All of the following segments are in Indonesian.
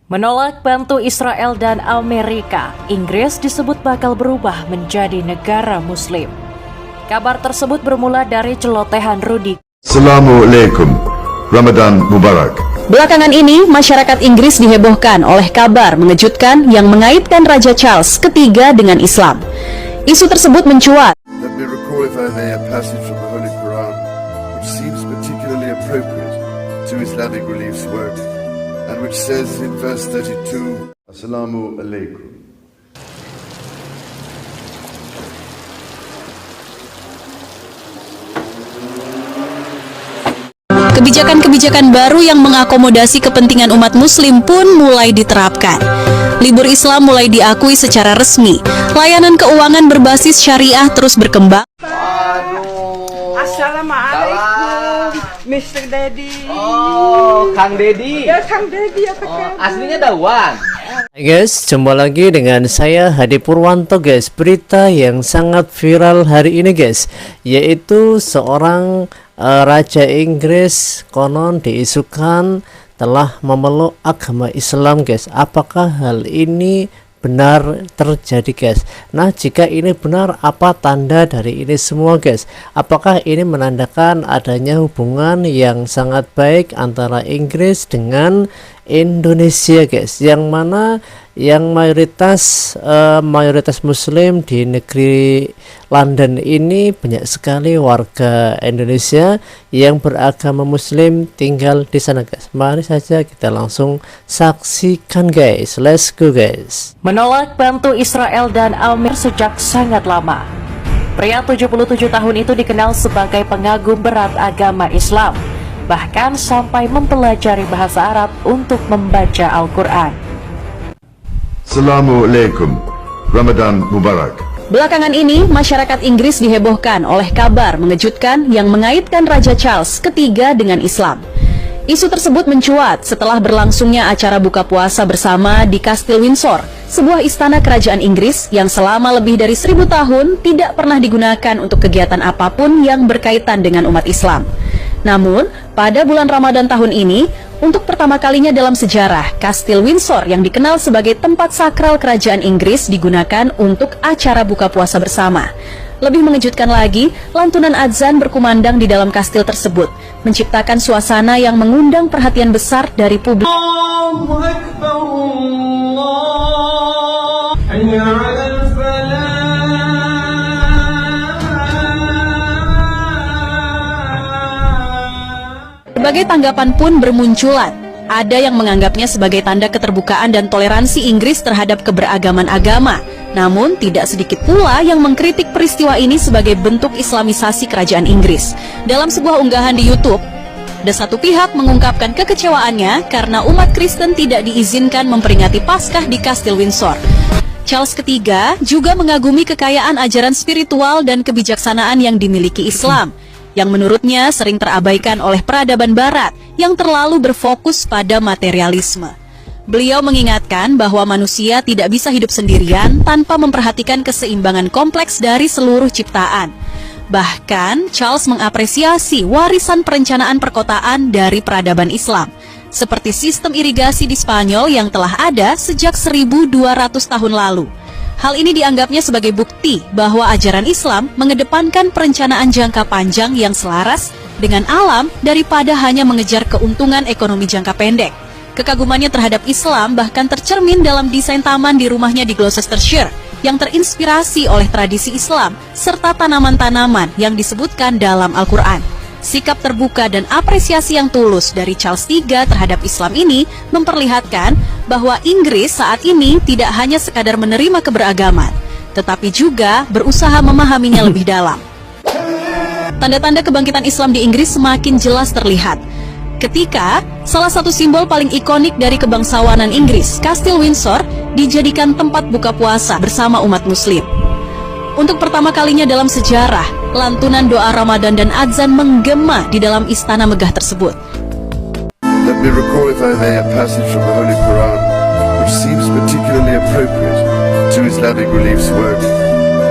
Menolak bantu Israel dan Amerika, Inggris disebut bakal berubah menjadi negara Muslim. Kabar tersebut bermula dari celotehan Rudy. Assalamualaikum, Ramadan Mubarak. Belakangan ini, masyarakat Inggris dihebohkan oleh kabar mengejutkan yang mengaitkan Raja Charles III dengan Islam. Isu tersebut mencuat. Let me recall, if I may, a passage from the Holy Quran which seems particularly appropriate to Islamic Relief's work, and which says in verse 32, Assalamualaikum. Kebijakan-kebijakan baru yang mengakomodasi kepentingan umat muslim pun mulai diterapkan. Libur Islam mulai diakui secara resmi. Layanan keuangan berbasis syariah terus berkembang. Assalamualaikum, Mr. Daddy. Oh, Kang Deddy. Ya, Kang Daddy, apa kabar? Aslinya Dawan. Hai guys, jumpa lagi dengan saya Hadi Purwanto guys. Berita yang sangat viral hari ini guys, yaitu seorang Raja Inggris konon diisukan telah memeluk agama Islam guys. Apakah hal ini benar terjadi guys? Nah, jika ini benar, apa tanda dari ini semua guys? Apakah ini menandakan adanya hubungan yang sangat baik antara Inggris dengan Indonesia guys, yang mana yang mayoritas muslim di negeri London ini banyak sekali warga Indonesia yang beragama muslim tinggal di sana guys. Mari saja kita langsung saksikan guys. Let's go guys. Menolak bantu Israel dan Amerika sejak sangat lama. Pria 77 tahun itu dikenal sebagai pengagum berat agama Islam, bahkan sampai mempelajari bahasa Arab untuk membaca Al-Quran. Assalamualaikum, Ramadan Mubarak. Belakangan ini, masyarakat Inggris dihebohkan oleh kabar mengejutkan yang mengaitkan Raja Charles III dengan Islam. Isu tersebut mencuat setelah berlangsungnya acara buka puasa bersama di Kastil Windsor, sebuah istana kerajaan Inggris yang selama lebih dari 1000 tahun tidak pernah digunakan untuk kegiatan apapun yang berkaitan dengan umat Islam. Namun, pada bulan Ramadan tahun ini, untuk pertama kalinya dalam sejarah, Kastil Windsor yang dikenal sebagai tempat sakral kerajaan Inggris digunakan untuk acara buka puasa bersama. Lebih mengejutkan lagi, lantunan adzan berkumandang di dalam kastil tersebut, menciptakan suasana yang mengundang perhatian besar dari publik. Berbagai tanggapan pun bermunculan. Ada yang menganggapnya sebagai tanda keterbukaan dan toleransi Inggris terhadap keberagaman agama. Namun, tidak sedikit pula yang mengkritik peristiwa ini sebagai bentuk islamisasi kerajaan Inggris. Dalam sebuah unggahan di YouTube, ada satu pihak mengungkapkan kekecewaannya karena umat Kristen tidak diizinkan memperingati Paskah di Kastil Windsor. Charles III juga mengagumi kekayaan ajaran spiritual dan kebijaksanaan yang dimiliki Islam, yang menurutnya sering terabaikan oleh peradaban barat yang terlalu berfokus pada materialisme. Beliau mengingatkan bahwa manusia tidak bisa hidup sendirian tanpa memperhatikan keseimbangan kompleks dari seluruh ciptaan. Bahkan, Charles mengapresiasi warisan perencanaan perkotaan dari peradaban Islam, seperti sistem irigasi di Spanyol yang telah ada sejak 1200 tahun lalu. Hal ini dianggapnya sebagai bukti bahwa ajaran Islam mengedepankan perencanaan jangka panjang yang selaras dengan alam daripada hanya mengejar keuntungan ekonomi jangka pendek. Kekagumannya terhadap Islam bahkan tercermin dalam desain taman di rumahnya di Gloucestershire yang terinspirasi oleh tradisi Islam serta tanaman-tanaman yang disebutkan dalam Al-Quran. Sikap terbuka dan apresiasi yang tulus dari Charles III terhadap Islam ini memperlihatkan bahwa Inggris saat ini tidak hanya sekadar menerima keberagaman, tetapi juga berusaha memahaminya lebih dalam. Tanda-tanda kebangkitan Islam di Inggris semakin jelas terlihat ketika salah satu simbol paling ikonik dari kebangsawanan Inggris, Kastil Windsor, dijadikan tempat buka puasa bersama umat muslim. Untuk pertama kalinya dalam sejarah, lantunan doa Ramadan dan adzan menggema di dalam istana megah tersebut. Let me recall, if I may, a passage from the Holy Quran which seems particularly appropriate to Islamic Relief's work,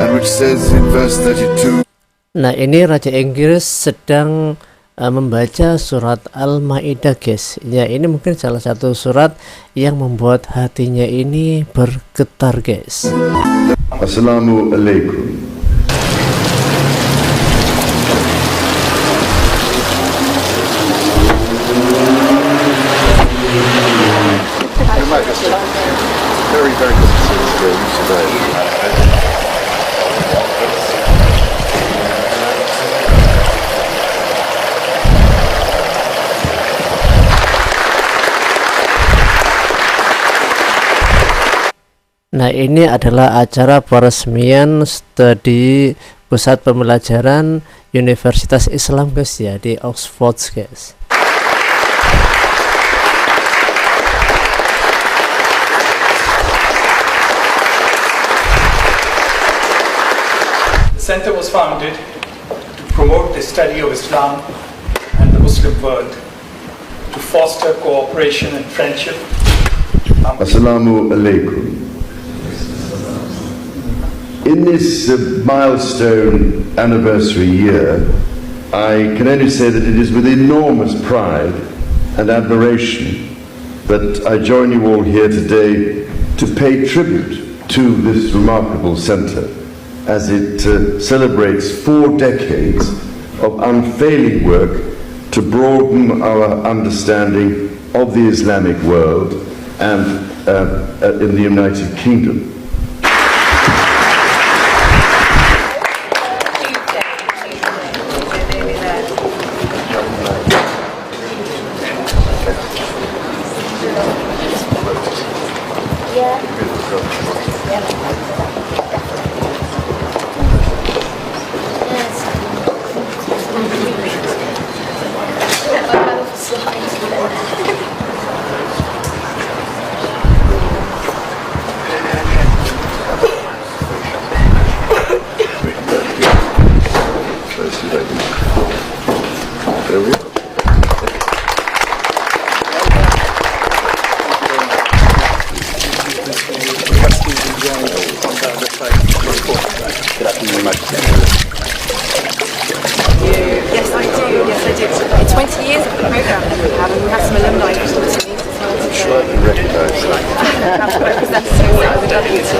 and which says in verse 32. Nah, ini Raja Inggris sedang membaca surat Al-Maidah guys. Ya, ini mungkin salah satu surat yang membuat hatinya ini bergetar guys. Assalamualaikum. Very, very good to see you today. Nah, ini adalah acara peresmian studi pusat pembelajaran Universitas Islam guys ya, di Oxford guys. The center was founded to promote the study of Islam and the Muslim world, to foster cooperation and friendship. Assalamualaikum. In this milestone anniversary year, I can only say that it is with enormous pride and admiration that I join you all here today to pay tribute to this remarkable centre as it celebrates 4 decades of unfailing work to broaden our understanding of the Islamic world and in the United Kingdom. Yes, I do. Yes, I do. It's 20 years of the program that we have, and we have some alumni from the team. Sure, I can recognise that. Representatives that would love you to.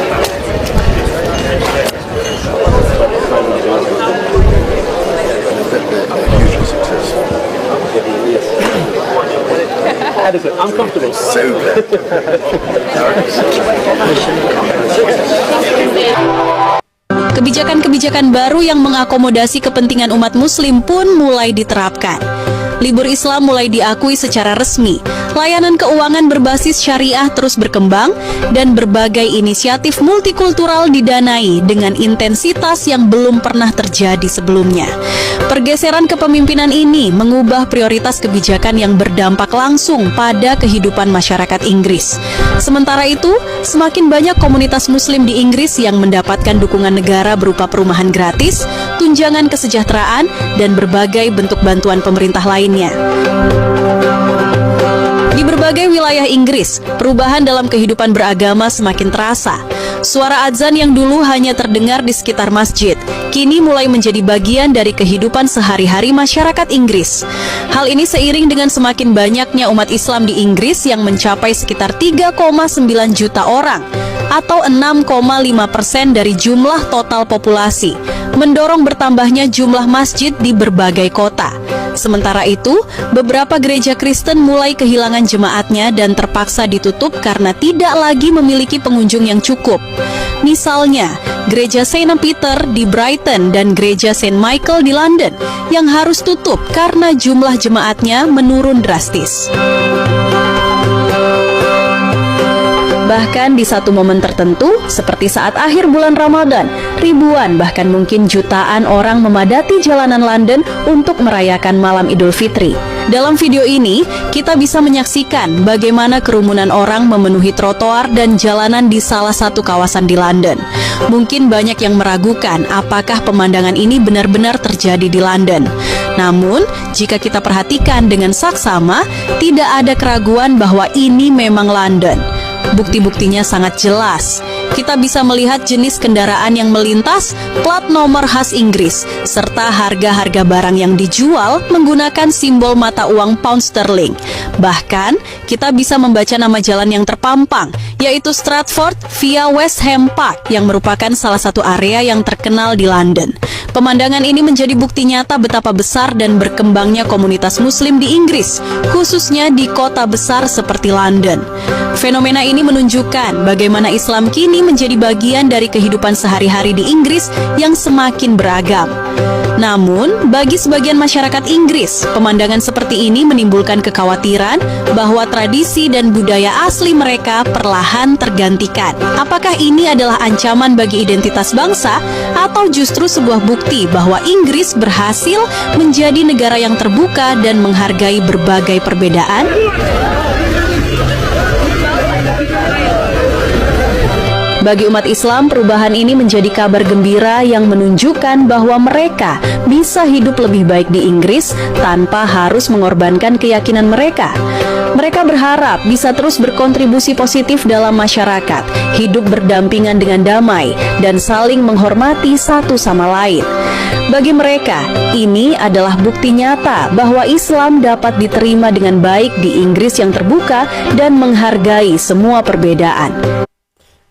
Hugely successful. Adequate. I'm comfortable. So glad. Kebijakan-kebijakan baru yang mengakomodasi kepentingan umat muslim pun mulai diterapkan. Libur Islam mulai diakui secara resmi, layanan keuangan berbasis syariah terus berkembang, dan berbagai inisiatif multikultural didanai dengan intensitas yang belum pernah terjadi sebelumnya. Pergeseran kepemimpinan ini mengubah prioritas kebijakan yang berdampak langsung pada kehidupan masyarakat Inggris. Sementara itu, semakin banyak komunitas muslim di Inggris yang mendapatkan dukungan negara berupa perumahan gratis, tunjangan kesejahteraan, dan berbagai bentuk bantuan pemerintah lainnya. Di berbagai wilayah Inggris, perubahan dalam kehidupan beragama semakin terasa. Suara azan yang dulu hanya terdengar di sekitar masjid, kini mulai menjadi bagian dari kehidupan sehari-hari masyarakat Inggris. Hal ini seiring dengan semakin banyaknya umat Islam di Inggris yang mencapai sekitar 3,9 juta orang, atau 6,5% dari jumlah total populasi, mendorong bertambahnya jumlah masjid di berbagai kota. Sementara itu, beberapa gereja Kristen mulai kehilangan jemaatnya dan terpaksa ditutup karena tidak lagi memiliki pengunjung yang cukup. Misalnya, gereja St. Peter di Brighton dan gereja St. Michael di London yang harus tutup karena jumlah jemaatnya menurun drastis. Bahkan di satu momen tertentu, seperti saat akhir bulan Ramadan, ribuan bahkan mungkin jutaan orang memadati jalanan London untuk merayakan malam Idul Fitri. Dalam video ini, kita bisa menyaksikan bagaimana kerumunan orang memenuhi trotoar dan jalanan di salah satu kawasan di London. Mungkin banyak yang meragukan apakah pemandangan ini benar-benar terjadi di London. Namun, jika kita perhatikan dengan saksama, tidak ada keraguan bahwa ini memang London. Bukti-buktinya sangat jelas, kita bisa melihat jenis kendaraan yang melintas, plat nomor khas Inggris, serta harga-harga barang yang dijual menggunakan simbol mata uang pound sterling. Bahkan, kita bisa membaca nama jalan yang terpampang, yaitu Stratford via West Ham Park, yang merupakan salah satu area yang terkenal di London. Pemandangan ini menjadi bukti nyata betapa besar dan berkembangnya komunitas Muslim di Inggris, khususnya di kota besar seperti London. Fenomena ini menunjukkan bagaimana Islam kini menjadi bagian dari kehidupan sehari-hari di Inggris yang semakin beragam. Namun, bagi sebagian masyarakat Inggris, pemandangan seperti ini menimbulkan kekhawatiran bahwa tradisi dan budaya asli mereka perlahan tergantikan. Apakah ini adalah ancaman bagi identitas bangsa atau justru sebuah bukti bahwa Inggris berhasil menjadi negara yang terbuka dan menghargai berbagai perbedaan? Bagi umat Islam, perubahan ini menjadi kabar gembira yang menunjukkan bahwa mereka bisa hidup lebih baik di Inggris tanpa harus mengorbankan keyakinan mereka. Mereka berharap bisa terus berkontribusi positif dalam masyarakat, hidup berdampingan dengan damai, dan saling menghormati satu sama lain. Bagi mereka, ini adalah bukti nyata bahwa Islam dapat diterima dengan baik di Inggris yang terbuka dan menghargai semua perbedaan.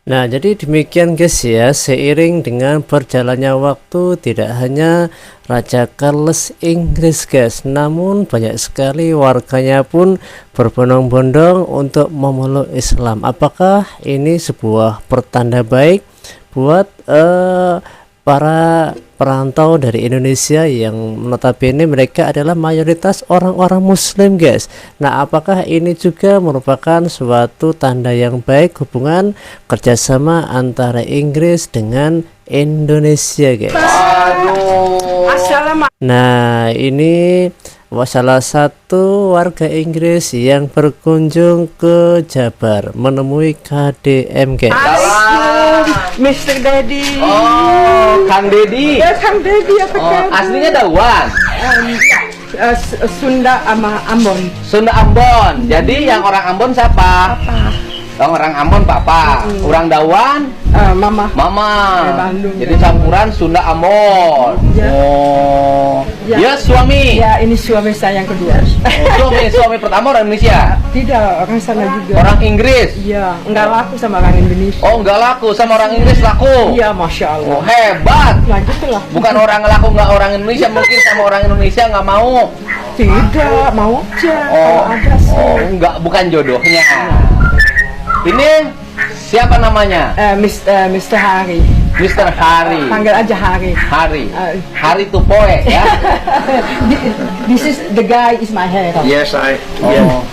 Nah, jadi demikian guys ya, seiring dengan berjalannya waktu tidak hanya Raja Charles Inggris guys, namun banyak sekali warganya pun berbondong-bondong untuk memeluk Islam. Apakah ini sebuah pertanda baik buat para perantau dari Indonesia yang notabene mereka adalah mayoritas orang-orang Muslim guys. Nah, apakah ini juga merupakan suatu tanda yang baik hubungan kerjasama antara Inggris dengan Indonesia guys? Nah, ini salah satu warga Inggris yang berkunjung ke Jabar menemui KDM guys. Mr. Daddy. Oh, Kang Dedi. Ya, Kang Daddy apa kabar? Aslinya Dawan. Sunda sama Ambon. Sunda Ambon. Jadi yang orang Ambon siapa? Papa. Orang Ambon papa. Orang Dawan Mama. mama. Bandung. Jadi campuran Sunda Ambon. Ya. Oh. Ya. Ya, suami. Ya, ini suami saya yang kedua. Suami pertama orang Indonesia. Tidak, orang sana juga. Orang Inggris. Iya, enggak laku sama orang Indonesia. Oh, enggak laku sama orang Inggris laku. Iya, Masya Allah. Oh, hebat. Nah, gitulah. Bukan orang laku nggak orang Indonesia, mungkin sama orang Indonesia nggak mau. Tidak, mau aja. Kalau ada sih. Oh, enggak, bukan jodohnya. Ini siapa namanya? Mr. Hari. Mr. Hari. Panggil aja Hari. Hari. Hari Tupoe ya. This is the guy is my hair. Yes, Oh.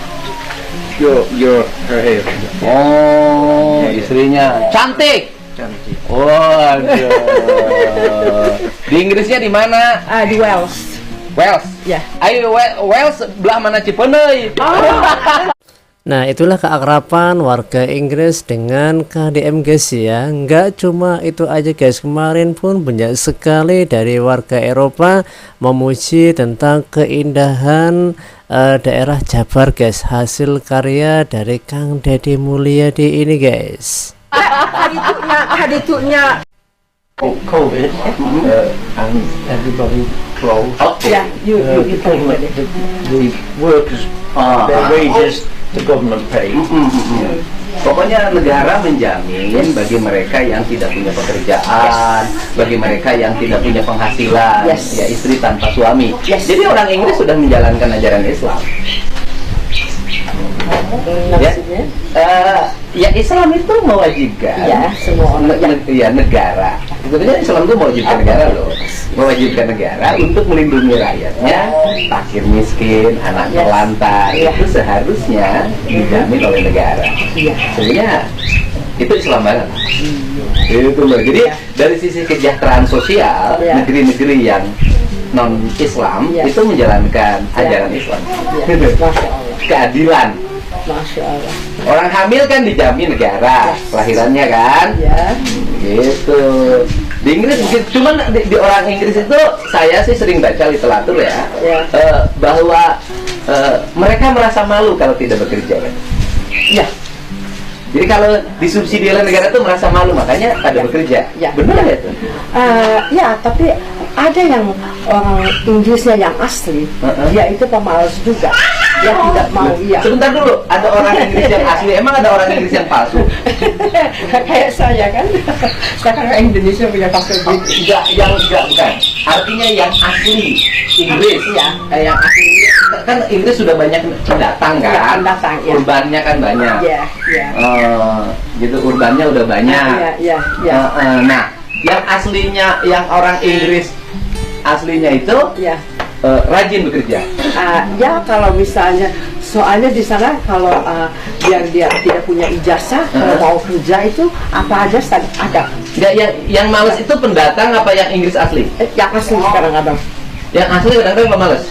you're her hair. Oh, istrinya cantik. Cantik. Waduh. Di Inggrisnya di mana? Di Wales. Wales. Ya. Ayo Wales belah mana Cipeuneuy? Nah, itulah keakraban warga Inggris dengan KDM guys ya. Enggak cuma itu aja guys, kemarin pun banyak sekali dari warga Eropa memuji tentang keindahan daerah Jabar guys, hasil karya dari Kang Deddy Mulyadi ini guys. Haditunya. COVID and everybody closed. Yeah, you The workers, their wages, the government paid. Pokoknya negara menjamin bagi mereka yang tidak punya pekerjaan, bagi mereka yang tidak punya penghasilan, ya istri tanpa suami. Jadi orang Inggris sudah menjalankan ajaran Islam. Ya Islam itu mewajibkan semua negara. Sebenarnya Islam itu mewajibkan negara loh, mewajibkan negara untuk melindungi rakyatnya, fakir miskin, anak terlantar, itu seharusnya dijamin oleh negara. Sebenarnya itu Islam banget. Itu loh. Jadi dari sisi kesejahteraan sosial, negeri-negeri yang non Islam itu menjalankan ajaran Islam. Keadilan. Masya Allah. Orang hamil kan dijamin negara kelahirannya kan, gitu. Di Inggris mungkin, cuman di orang Inggris itu saya sih sering baca literatur ya, bahwa mereka merasa malu kalau tidak bekerja kan. Ya. Jadi kalau disubsidi oleh negara tuh merasa malu, makanya pada bekerja. Ya. Benar ya tuh? Ya, tapi ada yang orang Inggrisnya yang asli, dia itu pemalas juga. Dia tidak mau, iya. Sebentar dulu, ada orang Inggris yang asli, emang ada orang Inggris yang palsu? Kayak saya kan, saya kan orang Indonesia punya paspor British. Enggak, bukan. Artinya yang asli Inggris, Iya. Yang asli kan Inggris sudah banyak pendatang kan? Iya, pendatang, iya. Urbannya kan banyak. Iya, iya. Gitu urbannya udah banyak. Iya. Nah, yang aslinya, yang orang Inggris aslinya itu Iya. rajin bekerja. Ya kalau misalnya, soalnya di sana kalau dia tidak punya ijazah, kalau mau kerja itu apa aja ada. Ya, yang males itu pendatang apa yang Inggris asli? Yang asli kadang-kadang. Yang asli kadang-kadang males.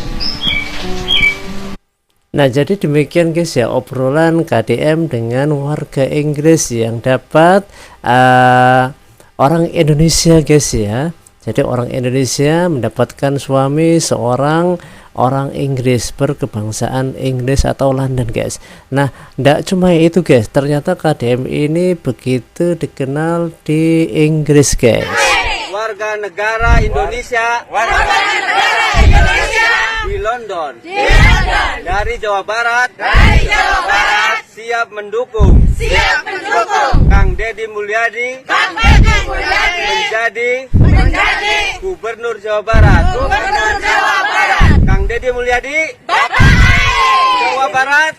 Nah, jadi demikian guys ya obrolan KDM dengan warga Inggris yang dapat orang Indonesia guys ya. Jadi orang Indonesia mendapatkan suami seorang orang Inggris berkebangsaan Inggris atau London guys. Nah, tidak cuma itu guys, ternyata KDM ini begitu dikenal di Inggris guys. Warga negara Indonesia di London dari Jawa Barat siap mendukung Kang Deddy Mulyadi menjadi Gubernur Jawa Barat. Kang Deddy Mulyadi Jawa Barat.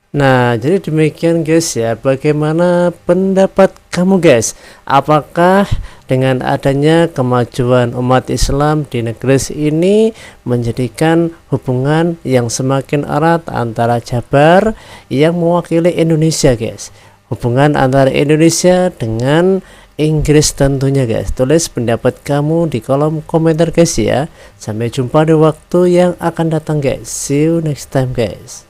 Nah, jadi demikian guys ya, bagaimana pendapat kamu guys? Apakah dengan adanya kemajuan umat Islam di negeri ini menjadikan hubungan yang semakin erat antara Jabar yang mewakili Indonesia guys? Hubungan antara Indonesia dengan Inggris tentunya guys. Tulis pendapat kamu di kolom komentar guys ya. Sampai jumpa di waktu yang akan datang guys. See you next time guys.